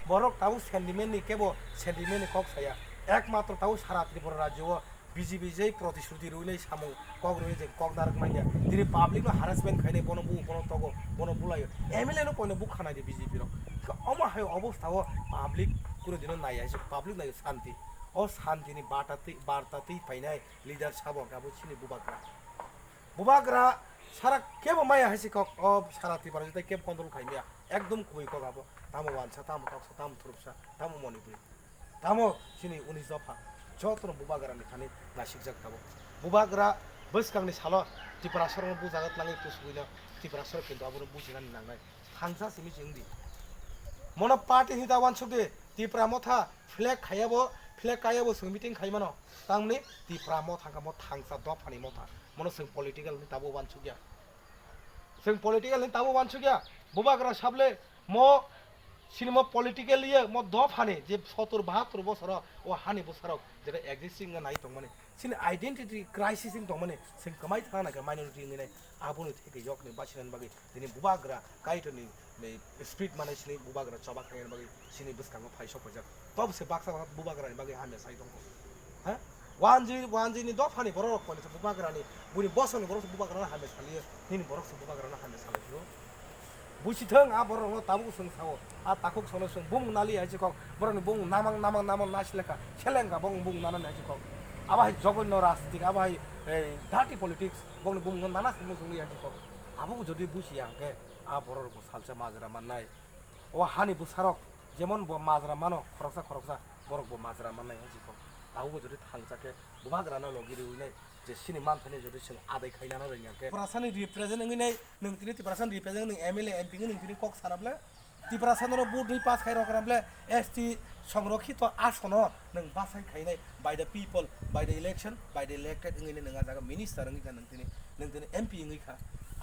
বরক তাও সেন্টিমেন্টনি কেবল সেন্টিমেন্টনি কক সায়া একমাত্র তাও সারা ত্রিপুরা রাজ্য বিজেপি যেই প্রতিশ্রুতি রইলেই সামু কক রয়ে যে কক দারক মাইয়া দিনে পাবলিক হারাসমেন্ট খাইনে বন বু বন তগ বন বুলাयो এমএলএ নো কইনো বুক খানাই দে বিজেপি রক অমা হায় অবস্থাও পাবলিক কোনো দিন নাই আইছে পাবলিক নাই শান্তি ও শান্তিनि বার্তাতেই ফাইনাই লিডার সাবক আবো চিনি বুবাগ্রা সারা কেবো মায়া হাসি কক অব সারা ত্রিপুরা যেতে কেব কন্ট্রোল খাইমিয়া একদম খুবই কক আবো তামো ওয়ানসা তামো টকসা তামো থুরুপসা তামো মণিপুরি তামো চিনি 19 দফা যতन बुबाग्रानि खानि नासिक जागताबो बुबाग्रा बसकांनि सालो त्रिपुरा सरन बुजागत लाङि पुसुइनो त्रिपुरा सर किन्तु आबो बुजिनानै नांनाय थांसा सिमि जिंदि मन पार्टी हिदा वानसुदे त्रिपुरा मथा फ्लेग खायाबो जों मिटिं खायमानो तांनि त्रिपुरा मथा मो थांसा दफानि मथा मन जों पलिटिकल नि ताबो वानसुगिया जों पलिटिकल नि ताबो वानसुगिया बुबाग्रा साबले मो सिनेमा पलिटिकल ये मो दफानि जे 70-72 बছर ओ हानि बছर जेरै एक्जिस्टिंग नाय दं माने सिन आइडेंटिटी क्राइसिस दं माने जों कमाय थाना के माइनरिटी ने आबुनि थेके यकनि बासिनान बागै दिनै बुबाग्रा काइटनि नै स्पिड माने सिनि बुबाग्रा चबा खायन बागै सिनि बसकांगो फाइसो फजा तब से बाक्सा बुबाग्रानि बागै हामे साइ दं हा वानजी नि दफानि बरक कोनि बुबाग्रानि बुनि बसनि बरक बुबाग्रानि हामे सालियो निनि बरक बुबाग्रानि हामे सालियो बुसिथों आ बरक ताबु जों साव आ ताकुक सोनो जों बुं नालि आइसे कक बरनि बुं नामां नासिलेका सेलेंगा बुं नानानै आइसे कक आबाय जगन्य राजनीति आबाय डार्टी पलिटिक्स बुं नाना सोंनो जोंनि आइसे कक आबु जदि बुसिया के आ बरक सालसा माजरा माननाय ओ हानि बुसारक जेमन माजरा मानो खरकसा बरक माजरा माननाय आइसे कक आबु जदि थांजाके बुबाग्रानो लगिरि उइनाय जे सिनि मानथानि जदि जों आदै खायनानै रोङाके प्रासानि रिप्रेजेन्ट नङिनाय नोंतिनि प्रासान रिप्रेजेन्ट नों एमएलए एमपि नोंतिनि कक सानाब्ले टिप्रासानर बुद्रि पास खायरकराब्ले एसटी संरक्षित आसन नों बासाय खायनाय by the people by the election by the elected नोंनि नङा जागा मिनिस्टार नोंतिनि एमपि नङिखा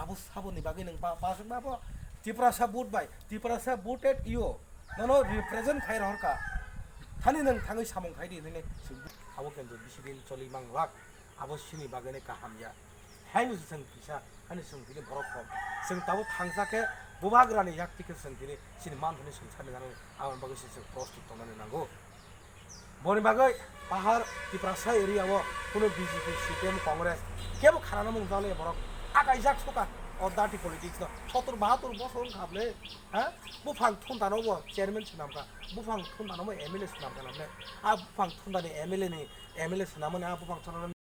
आबु साबनि बागै नों पासक बाबो टिप्रासा बुट बाय टिप्रासा बुटेड इउ ननो रिप्रेजेन्ट खायरहरका थानि नों थाङै सामं खायदि नों आबो केन्द बिसिदिन चलि मांलाक आबो सिनि बागैने काहामया हायनो जों फिसा हानि जों बिनि बरफ जों ताबो थांजाके बुबाग्रानि याक्तिके जों बिनि सिनि मानथनि संसारनि जानो आवन बागै जों प्रस्टुत खालामनानै नांगौ बनि बागै पाहार टिप्रासा एरियाव कुनो बीजेपी सीपीएम कांग्रेस केबो खाराना मुंजाले बरफ आगायजाक सका और डार्टी पलिटिक्स न 70-72 बছর खाबले हा बुफां थुनदानावबो चेयरमैन सुनामका बुफां थुनदानावबो एमएलए सुनामका नामले आ बुफां थुनदानि एमएलए नि एमएलए सुनामने आ बुफां थुनदानि